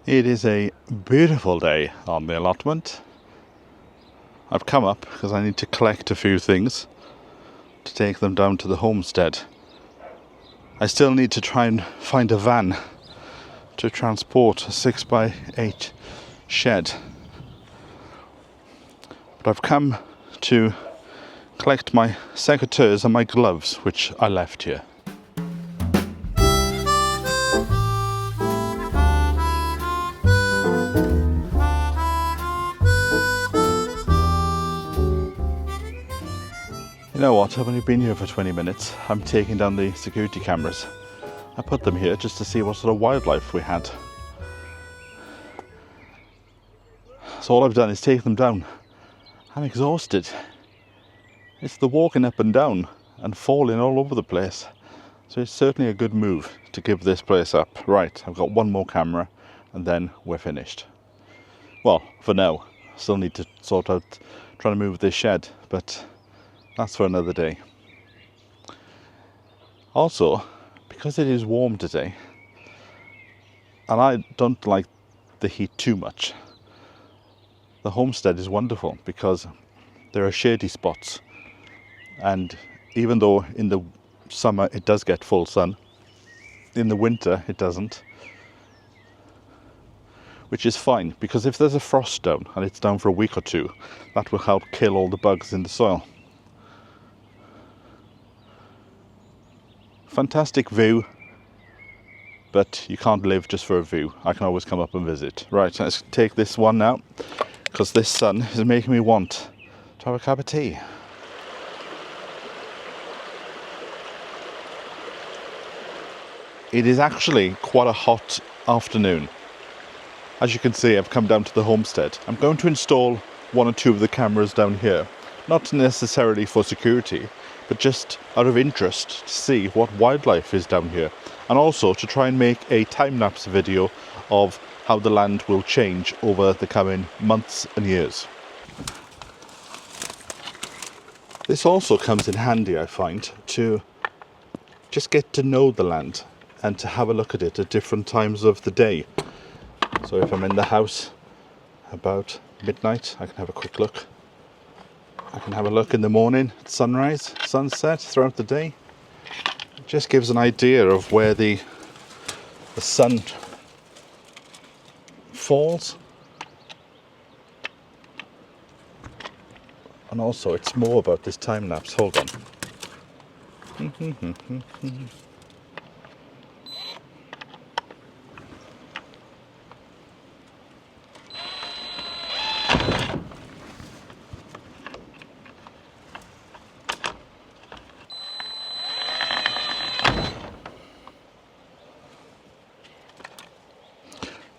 It is a beautiful day on the allotment. I've come up because I need to collect a few things to take them down to the homestead. I still need to try and find a van to transport a 6x8 shed. But I've come to collect my secateurs and my gloves, which I left here. You know what, I've only been here for 20 minutes. I'm taking down the security cameras. I put them here just to see what sort of wildlife we had. So all I've done is take them down. I'm exhausted. It's the walking up and down and falling all over the place. So it's certainly a good move to give this place up. Right, I've got one more camera and then we're finished. Well, for now. Still need to sort out trying to move this shed, but that's for another day. Also, because it is warm today, and I don't like the heat too much, the homestead is wonderful because there are shady spots. And even though in the summer it does get full sun, in the winter it doesn't. Which is fine, because if there's a frost down and it's down for a week or two, that will help kill all the bugs in the soil. Fantastic view, but you can't live just for a view. I can always come up and visit. Right, let's take this one now, because this sun is making me want to have a cup of tea. It is actually quite a hot afternoon. As you can see, I've come down to the homestead. I'm going to install one or two of the cameras down here, not necessarily for security, but just out of interest to see what wildlife is down here, and also to try and make a time-lapse video of how the land will change over the coming months and years. This also comes in handy, I find, to just get to know the land and to have a look at it at different times of the day. So if I'm in the house about midnight, I can have a quick look. I can have a look in the morning at sunrise, sunset, throughout the day. It just gives an idea of where the sun falls. And also it's more about this time lapse. Hold on.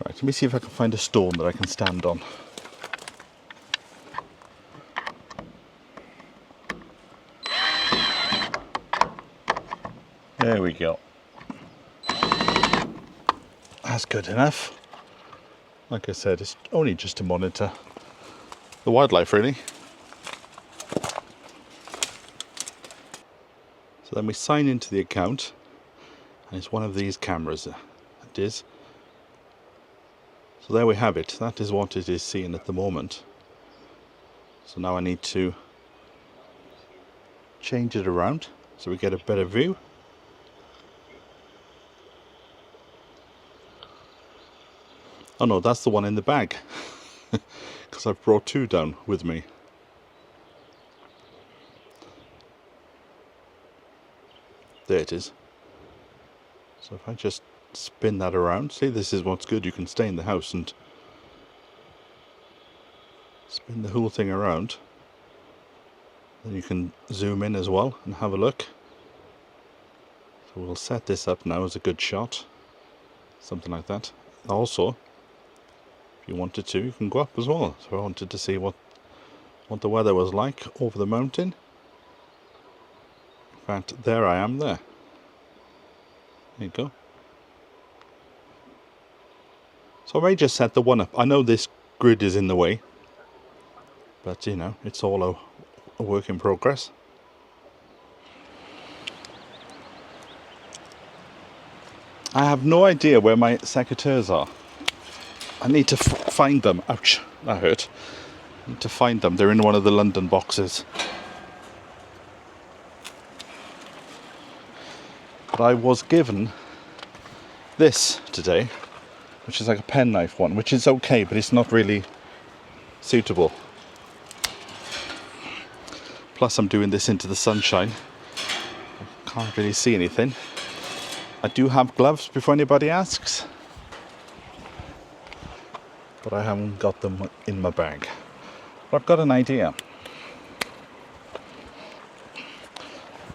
Let me see if I can find a stone that I can stand on. There we go. That's good enough. Like I said, it's only just to monitor the wildlife, really. So then we sign into the account, and it's one of these cameras. It is. So there we have it. That is what it is seeing at the moment. So now I need to change it around so we get a better view. Oh no, that's the one in the bag, because I've brought two down with me. There it is. So if I just spin that around, see, this is what's good. You can stay in the house and spin the whole thing around. Then you can zoom in as well and have a look. So we'll set this up now as a good shot, something like that. Also, if you wanted to, you can go up as well. So I wanted to see what the weather was like over the mountain. In fact, there I am there. There you go. So I may just set the one up. I know this grid is in the way, but you know, it's all a work in progress. I have no idea where my secateurs are. I need to find them. Ouch, that hurt. I need to find them. They're in one of the London boxes. But I was given this today, which is like a penknife one, which is okay, but it's not really suitable. Plus I'm doing this into the sunshine. I can't really see anything. I do have gloves before anybody asks, but I haven't got them in my bag. But I've got an idea.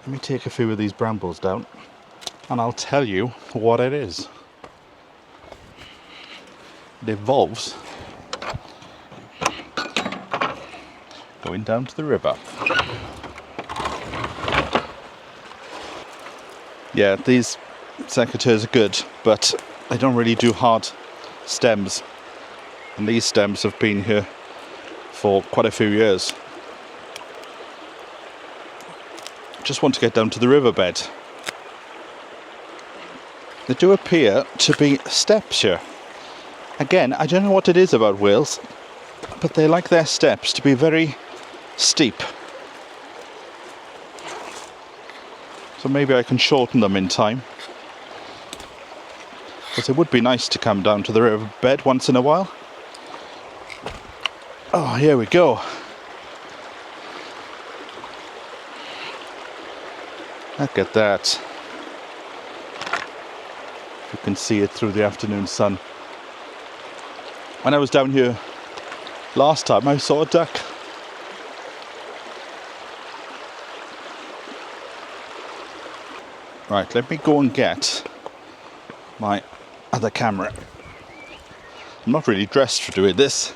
Let me take a few of these brambles down and I'll tell you what it is. It involves going down to the river. Yeah, these secateurs are good, but they don't really do hard stems. And these stems have been here for quite a few years. Just want to get down to the riverbed. There do appear to be steps here. Again, I don't know what it is about Wales, but they like their steps to be very steep. So maybe I can shorten them in time. Because it would be nice to come down to the riverbed once in a while. Oh, here we go. Look at that. You can see it through the afternoon sun. When I was down here last time, I saw a duck. Right, let me go and get my other camera. I'm not really dressed for doing this.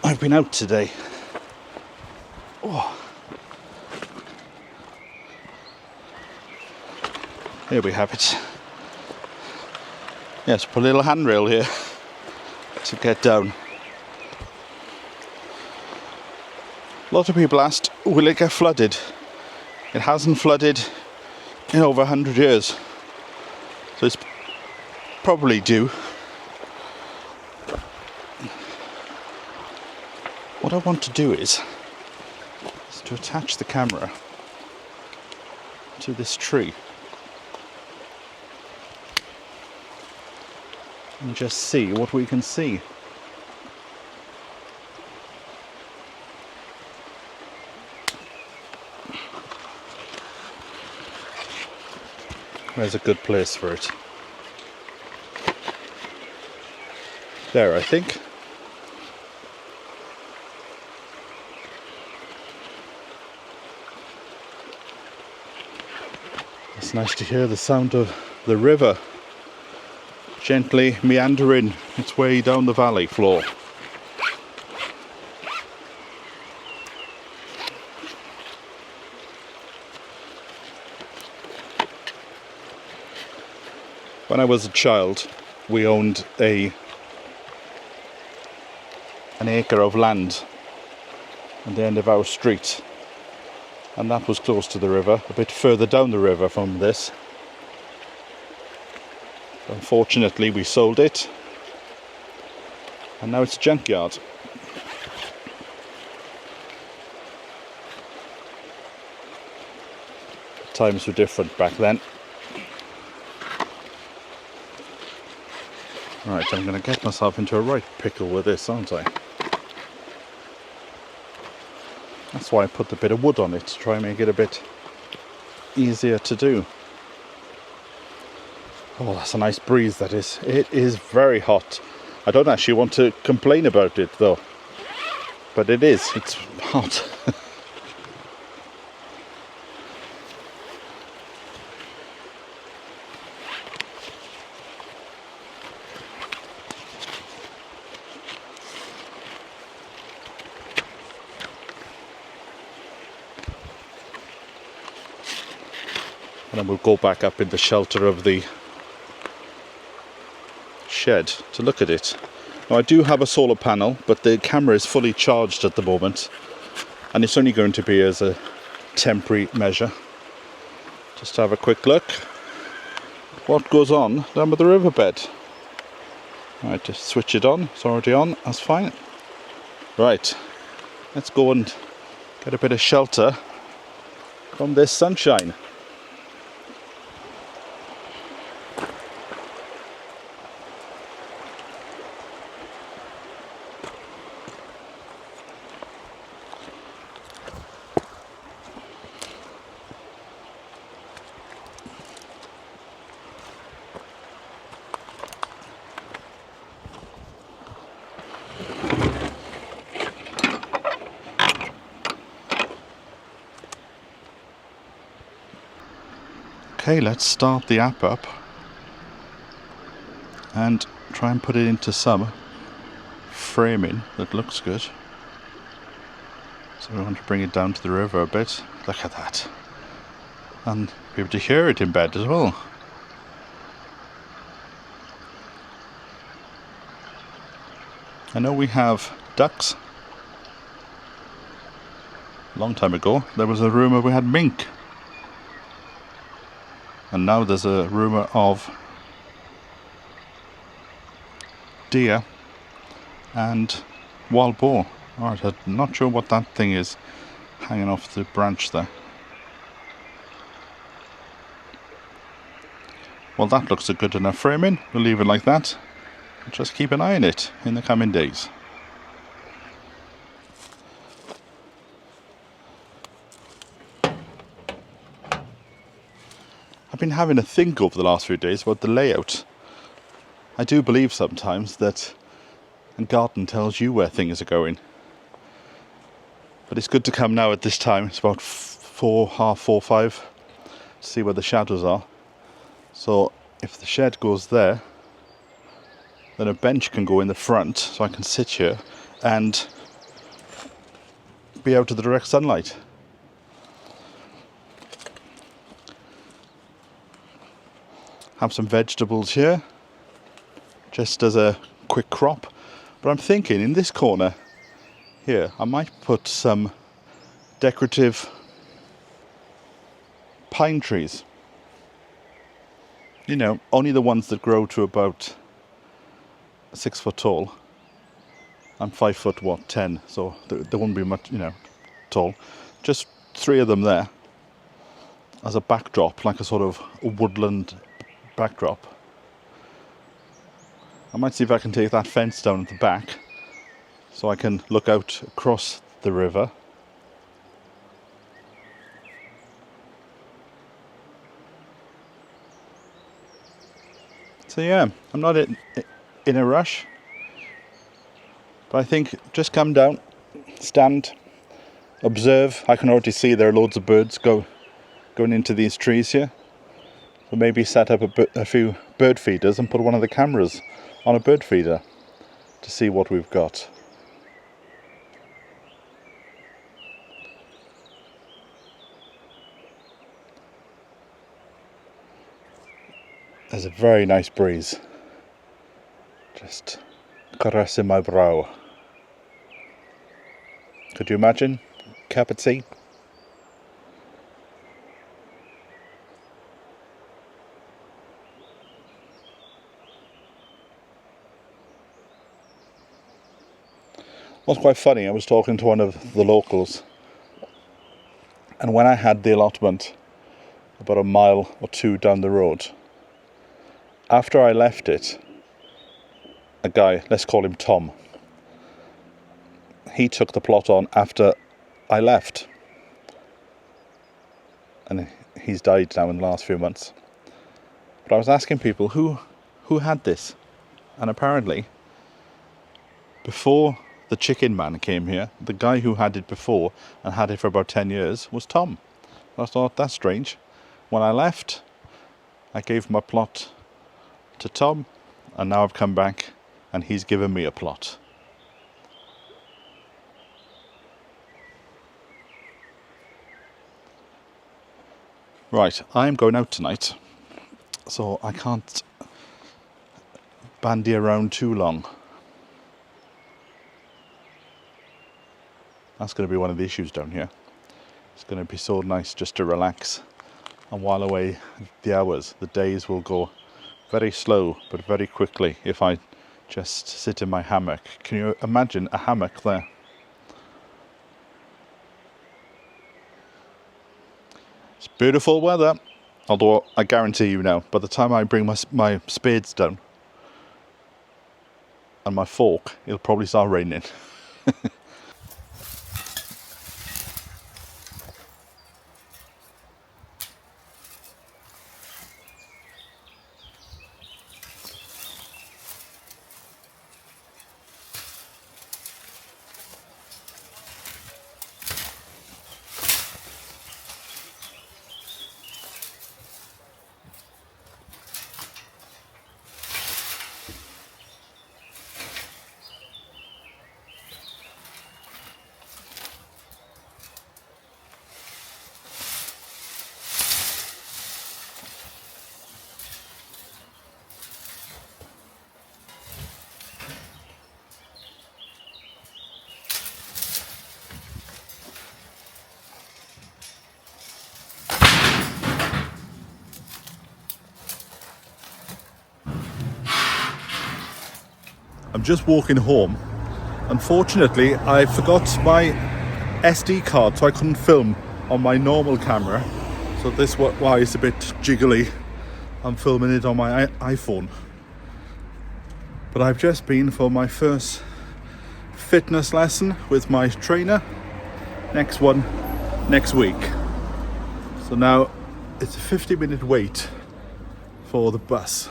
I've been out today. Oh. Here we have it. Yes, put a little handrail here to get down. A lot of people asked, will it get flooded? It hasn't flooded in over 100 years. So it's probably due. What I want to do is to attach the camera to this tree. And just see what we can see. There's a good place for it. There, I think. It's nice to hear the sound of the river gently meandering its way down the valley floor. When I was a child, we owned an acre of land at the end of our street, and that was close to the river, a bit further down the river from this. Unfortunately, we sold it, and now it's a junkyard. Times were different back then. Right, I'm going to get myself into a right pickle with this, aren't I? That's why I put a bit of wood on it, to try and make it a bit easier to do. Oh, that's a nice breeze, that is. It is very hot. I don't actually want to complain about it, though. But it is. It's hot. And then we'll go back up in the shelter of the shed to look at it. Now, I do have a solar panel, but the camera is fully charged at the moment, and it's only going to be as a temporary measure. Just to have a quick look what goes on down by the riverbed. Right, just switch it on. It's already on. That's fine. Right, let's go and get a bit of shelter from this sunshine. Okay, let's start the app up and try and put it into some framing that looks good. So we want to bring it down to the river a bit. Look at that. And be able to hear it in bed as well. I know we have ducks. A long time ago there was a rumour we had mink. And now there's a rumour of deer and wild boar. Alright, I'm not sure what that thing is hanging off the branch there. Well, that looks a good enough framing. We'll leave it like that. Just keep an eye on it in the coming days. I've been having a think over the last few days about the layout. I do believe sometimes that a garden tells you where things are going. But it's good to come now at this time. It's about 4, half 4, 5 to see where the shadows are. So if the shed goes there, then a bench can go in the front so I can sit here and be out of the direct sunlight. Have some vegetables here, just as a quick crop. But I'm thinking in this corner here, I might put some decorative pine trees. You know, only the ones that grow to about 6 foot tall. I'm 5 foot, 10, so there won't be much, tall. Just 3 of them there as a backdrop, like a sort of woodland backdrop. I might see if I can take that fence down at the back so I can look out across the river. So yeah, I'm not in a rush, but I think just come down, stand, observe. I can already see there are loads of birds going into these trees here. So maybe set up a few bird feeders and put one of the cameras on a bird feeder to see what we've got. There's a very nice breeze, just caressing my brow. Could you imagine? Cup of tea. What's quite funny, I was talking to one of the locals, and when I had the allotment about a mile or 2 down the road, after I left it, a guy, let's call him Tom, he took the plot on after I left, and he's died now in the last few months. But I was asking people who had this, and apparently before the chicken man came here, the guy who had it before and had it for about 10 years was Tom. I thought, that's strange. When I left, I gave my plot to Tom, and now I've come back and he's given me a plot. Right, I'm going out tonight, so I can't bandy around too long. That's going to be one of the issues down here. It's going to be so nice just to relax and while away the hours. The days will go very slow but very quickly if I just sit in my hammock. Can you imagine a hammock there? It's beautiful weather, although I guarantee you now, by the time I bring my spades down and my fork, it'll probably start raining. I'm just walking home. Unfortunately, I forgot my SD card, so I couldn't film on my normal camera. So this is why it's a bit jiggly. I'm filming it on my iPhone. But I've just been for my first fitness lesson with my trainer. Next one next week. So now it's a 50-minute wait for the bus.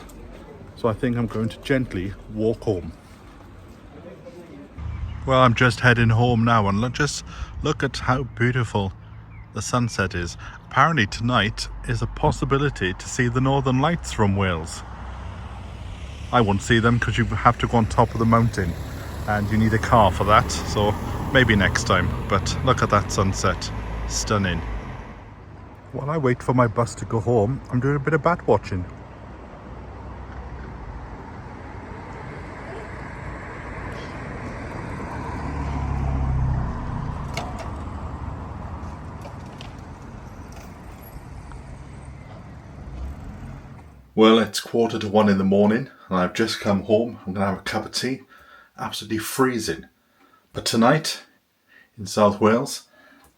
So I think I'm going to gently walk home. Well, I'm just heading home now, and just look at how beautiful the sunset is. Apparently tonight is a possibility to see the Northern Lights from Wales. I won't see them because you have to go on top of the mountain and you need a car for that, so maybe next time. But look at that sunset, stunning. While I wait for my bus to go home, I'm doing a bit of bat watching. Well, it's 1:45 in the morning and I've just come home. I'm going to have a cup of tea. Absolutely freezing. But tonight, in South Wales,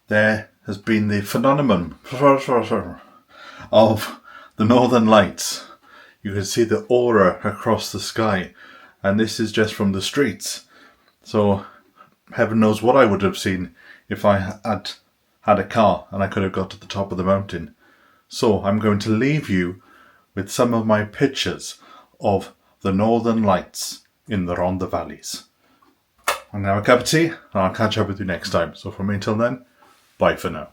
there has been the phenomenon of the Northern Lights. You can see the aura across the sky, and this is just from the streets. So, heaven knows what I would have seen if I had a car and I could have got to the top of the mountain. So, I'm going to leave you with some of my pictures of the Northern Lights in the Rhondda Valleys. I'm going to have a cup of tea and I'll catch up with you next time. So from me until then, bye for now.